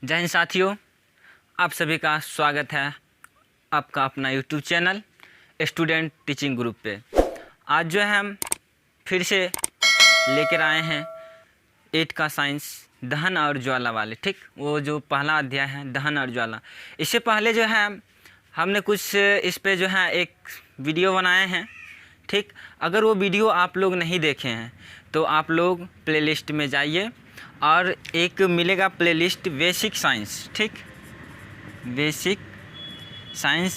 जय हिंद साथियों, आप सभी का स्वागत है आपका अपना YouTube channel student teaching group पे। आज जो है हम फिर से लेकर आए हैं 8 का साइंस दहन और ज्वाला वाले। ठीक, वो जो पहला अध्याय है दहन और ज्वाला। इससे पहले जो है हमने कुछ इस पे जो है एक वीडियो बनाए हैं। ठीक, अगर वो वीडियो आप लोग नहीं देखे हैं तो आप लोग प्लेलिस्ट में जाइए और एक मिलेगा प्लेलिस्ट बेसिक साइंस। ठीक, बेसिक साइंस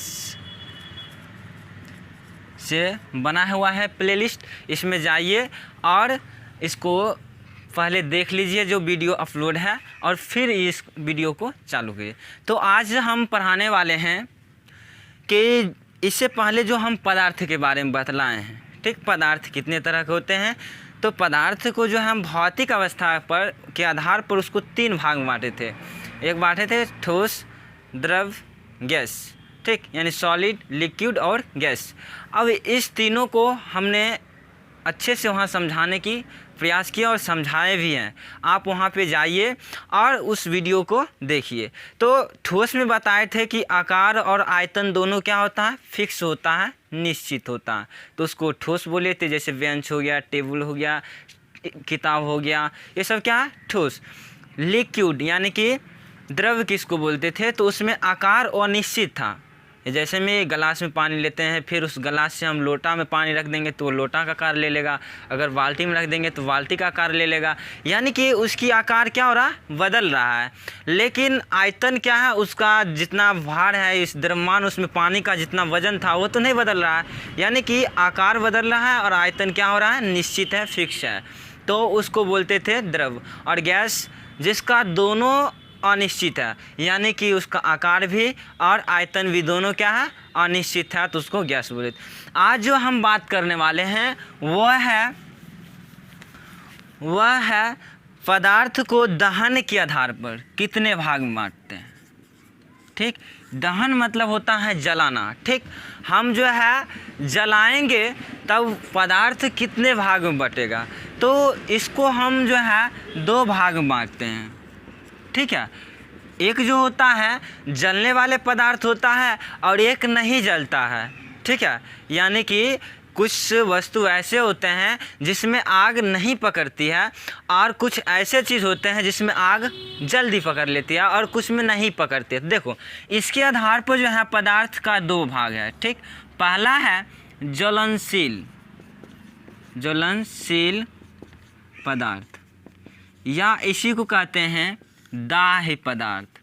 से बना हुआ है प्लेलिस्ट, इसमें जाइए और इसको पहले देख लीजिए जो वीडियो अपलोड है और फिर इस वीडियो को चालू कीजिए। तो आज हम पढ़ाने वाले हैं कि इससे पहले जो हम पदार्थ के बारे में बतलाए हैं। ठीक, पदार्थ कितने तरह के होते हैं, तो पदार्थ को जो हम भौतिक अवस्था पर के आधार पर उसको 3 भाग में बांटे थे। एक बांटे थे ठोस, द्रव, गैस। ठीक, यानी सॉलिड, लिक्विड और गैस। अब इस तीनों को हमने अच्छे से वहाँ समझाने की प्रयास किया और समझाए भी हैं। आप वहाँ पे जाइए और उस वीडियो को देखिए। तो ठोस में बताए थे कि आकार और आयतन दोनों क्या होता है, फिक्स होता है, निश्चित होता है, तो उसको ठोस बोले थे। जैसे बेंच हो गया, टेबल हो गया, किताब हो गया, ये सब क्या है, ठोस। लिक्विड यानी कि द्रव किसको बोलते थे, तो उसमें आकार अनिश्चित था। जैसे में गिलास में पानी लेते हैं, फिर उस गिलास से हम लोटा में पानी रख देंगे तो वो लोटा का आकार ले लेगा, अगर बाल्टी में रख देंगे तो बाल्टी का आकार ले लेगा। यानी कि उसकी आकार क्या हो रहा है, बदल रहा है। लेकिन आयतन क्या है, उसका जितना भार है, इस द्रव्यमान उसमें पानी का जितना वजन था वो तो नहीं बदल रहा है। यानी कि आकार बदल रहा है और आयतन क्या हो रहा है, निश्चित है, फिक्स है, तो उसको बोलते थे द्रव। और गैस जिसका दोनों अनिश्चित है, यानी कि उसका आकार भी और आयतन भी दोनों क्या है, अनिश्चित है, तो उसको गैस बोले। आज जो हम बात करने वाले हैं वह है पदार्थ को दहन के आधार पर कितने भाग में बांटते हैं। ठीक, दहन मतलब होता है जलाना। ठीक, हम जो है जलाएंगे तब पदार्थ कितने भाग में बटेगा, तो इसको हम जो है 2 भाग में बांटते हैं। ठीक है, एक जो होता है जलने वाले पदार्थ होता है और एक नहीं जलता है। ठीक है, यानी कि कुछ वस्तु ऐसे होते हैं जिसमें आग नहीं पकड़ती है और कुछ ऐसे चीज़ होते हैं जिसमें आग जल्दी पकड़ लेती है और कुछ में नहीं पकड़ती है। देखो, इसके आधार पर जो है पदार्थ का 2 भाग है। ठीक, पहला है ज्वलनशील पदार्थ, या इसी को कहते हैं दाह्य पदार्थ।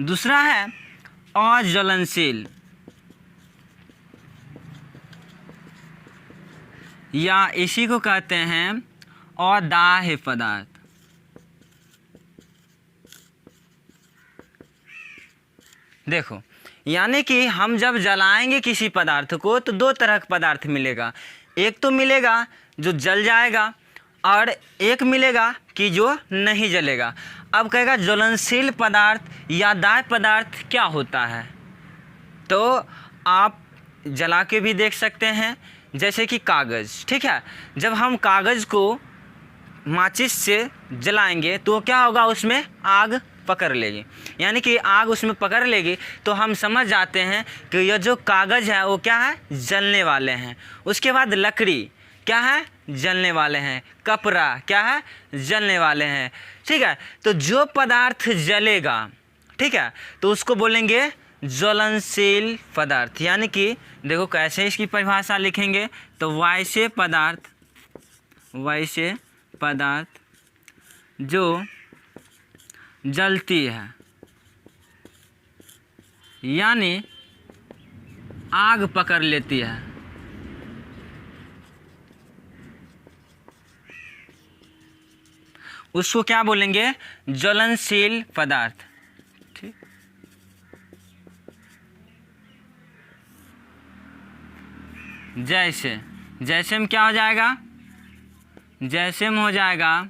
दूसरा है अज्वलनशील, या इसी को कहते हैं अदाह्य पदार्थ। देखो, यानी कि हम जब जलाएंगे किसी पदार्थ को तो 2 तरह का पदार्थ मिलेगा। एक तो मिलेगा जो जल जाएगा और एक मिलेगा कि जो नहीं जलेगा। अब कहेगा ज्वलनशील पदार्थ या दाह्य पदार्थ क्या होता है, तो आप जला के भी देख सकते हैं, जैसे कि कागज़। ठीक है, जब हम कागज़ को माचिस से जलाएंगे तो क्या होगा, उसमें आग पकड़ लेगी। यानी कि आग उसमें पकड़ लेगी तो हम समझ जाते हैं कि यह जो कागज़ है वो क्या है, जलने वाले हैं। उसके बाद लकड़ी क्या है, जलने वाले हैं। कपड़ा क्या है, जलने वाले हैं। ठीक है, तो जो पदार्थ जलेगा, ठीक है, तो उसको बोलेंगे ज्वलनशील पदार्थ। यानी कि देखो कैसे इसकी परिभाषा लिखेंगे, तो वैसे पदार्थ जो जलती है, यानी आग पकड़ लेती है। उसको क्या बोलेंगे, ज्वलनशील पदार्थ। ठीक, जैसे में क्या हो जाएगा, जैसे में हो जाएगा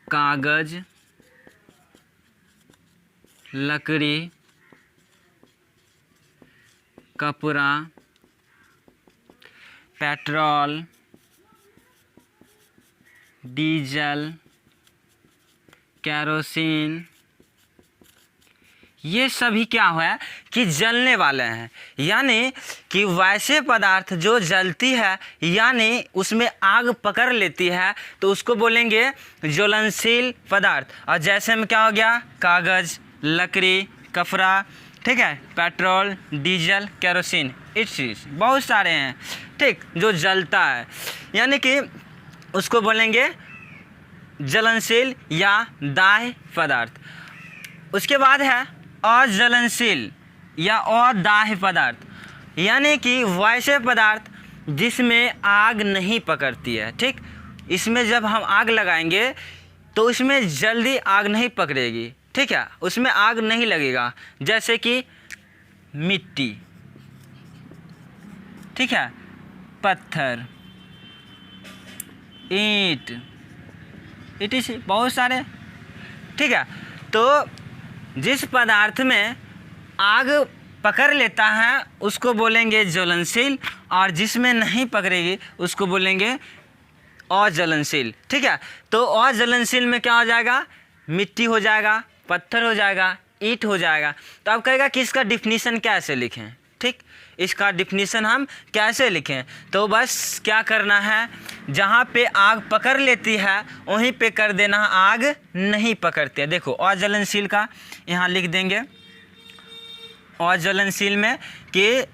कागज, लकड़ी, कपड़ा, पेट्रोल, डीजल, केरोसिन, ये सभी क्या हुआ है कि जलने वाले हैं। यानी कि वैसे पदार्थ जो जलती है यानी उसमें आग पकड़ लेती है तो उसको बोलेंगे ज्वलनशील पदार्थ। और जैसे में क्या हो गया, कागज़, लकड़ी, कपड़ा, ठीक है, पेट्रोल, डीजल, केरोसिन, इट्स बहुत सारे हैं, ठीक, जो जलता है, यानी कि उसको बोलेंगे ज्वलनशील या दाह्य पदार्थ। उसके बाद है अज्वलनशील या अदाह्य पदार्थ, यानी कि वैसे पदार्थ जिसमें आग नहीं पकड़ती है, ठीक। इसमें जब हम आग लगाएंगे तो इसमें जल्दी आग नहीं पकड़ेगी, ठीक है, उसमें आग नहीं लगेगा, जैसे कि मिट्टी, ठीक है, पत्थर, ईंट, इट बहुत सारे, ठीक है। तो जिस पदार्थ में आग पकड़ लेता है उसको बोलेंगे ज्वलनशील, और जिसमें नहीं पकड़ेगी उसको बोलेंगे अज्वलनशील, ठीक है। तो अज्वलनशील में क्या हो जाएगा, मिट्टी हो जाएगा, पत्थर हो जाएगा, ईंट हो जाएगा। तो अब कहेगा कि इसका डिफिनीशन कैसे लिखें, ठीक, इसका डिफिनीशन हम कैसे लिखें। तो बस क्या करना है, जहाँ पे आग पकड़ लेती है वहीं पे कर देना आग नहीं पकड़ती है। देखो अज्वलनशील का यहाँ लिख देंगे, अज्वलनशील में कि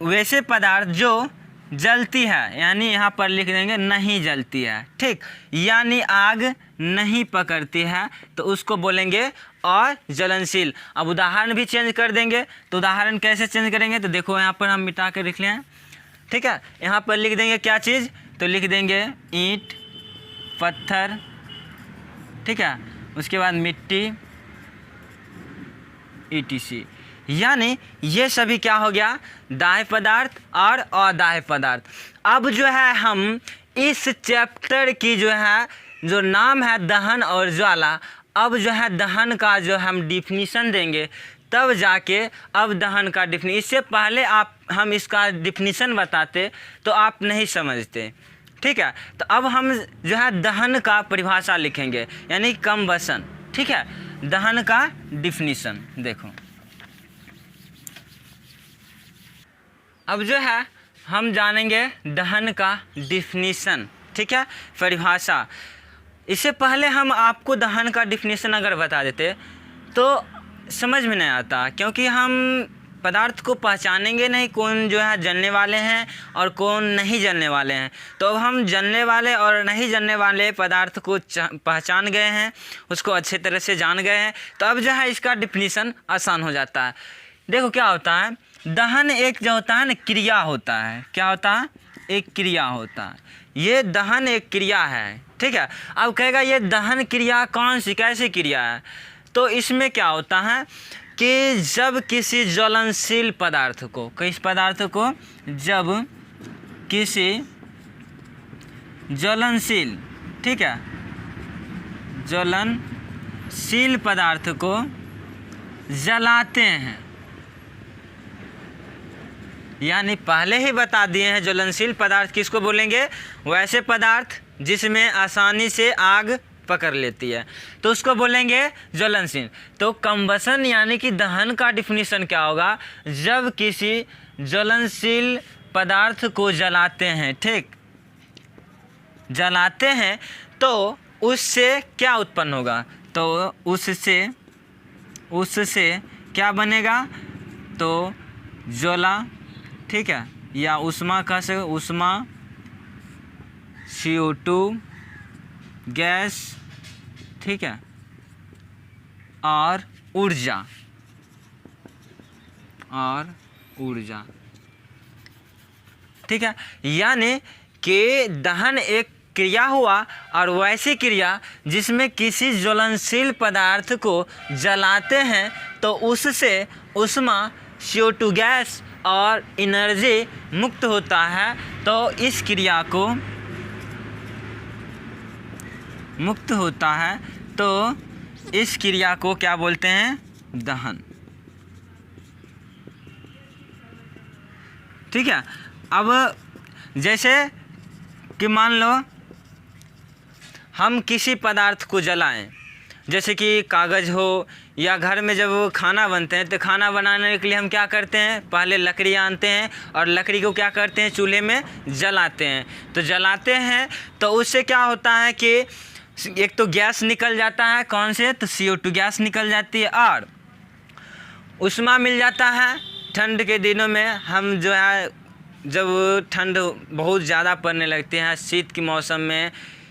वैसे पदार्थ जो जलती है, यानी यहाँ पर लिख देंगे नहीं जलती है, ठीक, यानी आग नहीं पकड़ती है तो उसको बोलेंगे अज्वलनशील। अब उदाहरण भी चेंज कर देंगे, तो उदाहरण कैसे चेंज करेंगे, तो देखो यहाँ पर हम मिटा के लिख लें, ठीक है। यहाँ पर लिख देंगे क्या चीज़, तो लिख देंगे ईंट, पत्थर, ठीक है, उसके बाद मिट्टी, ETC, यानी ये सभी क्या हो गया, दाह्य पदार्थ और अदाह्य पदार्थ। अब जो है हम इस चैप्टर की जो नाम है दहन और ज्वाला, अब जो है दहन का जो हम डिफिनीशन देंगे तब जाके अब दहन का डिफिनीशन, इससे पहले हम इसका डिफिनीशन बताते तो आप नहीं समझते, ठीक है। तो अब हम जो है दहन का परिभाषा लिखेंगे, यानी कंबसन, ठीक है। दहन का डिफिनीशन देखो, अब जो है हम जानेंगे दहन का डिफिनीशन, ठीक है, परिभाषा। इससे पहले हम आपको दहन का डिफिनीशन अगर बता देते तो समझ में नहीं आता, क्योंकि हम पदार्थ को पहचानेंगे नहीं कौन जो है जलने वाले हैं और कौन नहीं जलने वाले हैं। तो अब हम जलने वाले और नहीं जलने वाले पदार्थ को पहचान गए हैं, उसको अच्छे तरह से जान गए हैं, तो अब जो है इसका डिफिनीशन आसान हो जाता है। देखो क्या होता है, दहन एक जो होता है ना क्रिया होता है, क्या होता है, एक क्रिया होता है, ये दहन एक क्रिया है, ठीक है। अब कहेगा ये दहन क्रिया कौन सी कैसी क्रिया है, तो इसमें क्या होता है कि जब किसी ज्वलनशील पदार्थ को, किस पदार्थ को, जब किसी ज्वलनशील, ठीक है, ज्वलनशील पदार्थ को जलाते हैं, यानी पहले ही बता दिए हैं ज्वलनशील पदार्थ किसको बोलेंगे, वैसे पदार्थ जिसमें आसानी से आग पकड़ लेती है तो उसको बोलेंगे ज्वलनशील। तो कंबसन यानी कि दहन का डिफिनीशन क्या होगा, जब किसी ज्वलनशील पदार्थ को जलाते हैं, ठीक, जलाते हैं तो उससे क्या उत्पन्न होगा, तो उससे क्या बनेगा, तो ज्वाला, ठीक है, या ऊष्मा का से ऊष्मा, CO2 गैस, ठीक है, और ऊर्जा, ठीक है। यानी कि दहन एक क्रिया हुआ और वैसी क्रिया जिसमें किसी ज्वलनशील पदार्थ को जलाते हैं तो उससे ऊष्मा, CO2 गैस और एनर्जी मुक्त होता है, तो इस क्रिया को मुक्त होता है, तो इस क्रिया को क्या बोलते हैं, दहन, ठीक है। अब जैसे कि मान लो हम किसी पदार्थ को जलाएं, जैसे कि कागज़ हो या घर में जब खाना बनते हैं तो खाना बनाने के लिए हम क्या करते हैं, पहले लकड़ी आनते हैं और लकड़ी को क्या करते हैं, चूल्हे में जलाते हैं। तो जलाते हैं तो उससे क्या होता है कि एक तो गैस निकल जाता है, कौन से, तो CO2 गैस निकल जाती है और ऊष्मा मिल जाता है। ठंड के दिनों में हम जो है, जब ठंड बहुत ज़्यादा पड़ने लगती है शीत के मौसम में,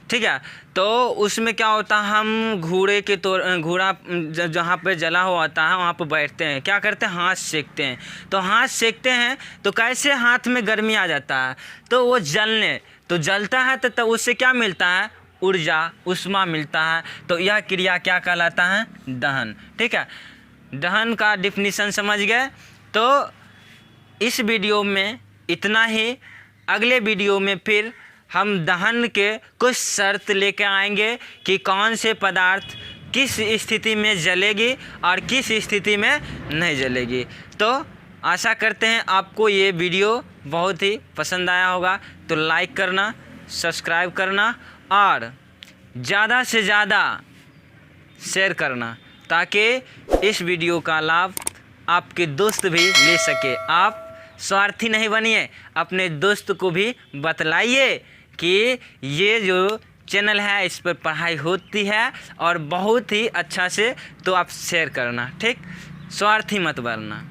ठीक है, तो उसमें क्या होता है, हम घूरा जहाँ पे जला हुआ होता है वहाँ पे बैठते हैं, क्या करते हैं, हाथ सेकते हैं। तो हाथ सेकते हैं तो कैसे हाथ में गर्मी आ जाता है, तो वो जलता है तो उससे क्या मिलता है, ऊर्जा, ऊष्मा मिलता है। तो यह क्रिया क्या कहलाता है, दहन। ठीक है, दहन का डिफिनीशन समझ गए। तो इस वीडियो में इतना ही। अगले वीडियो में फिर हम दहन के कुछ शर्त लेकर आएंगे कि कौन से पदार्थ किस स्थिति में जलेगी और किस स्थिति में नहीं जलेगी। तो आशा करते हैं आपको ये वीडियो बहुत ही पसंद आया होगा। तो लाइक करना, सब्सक्राइब करना और ज़्यादा से ज़्यादा शेयर करना, ताकि इस वीडियो का लाभ आपके दोस्त भी ले सके। आप स्वार्थी नहीं बनिए, अपने दोस्त को भी बतलाइए कि ये जो चैनल है इस पर पढ़ाई होती है और बहुत ही अच्छा से। तो आप शेयर करना, ठीक, स्वार्थी मत बनना।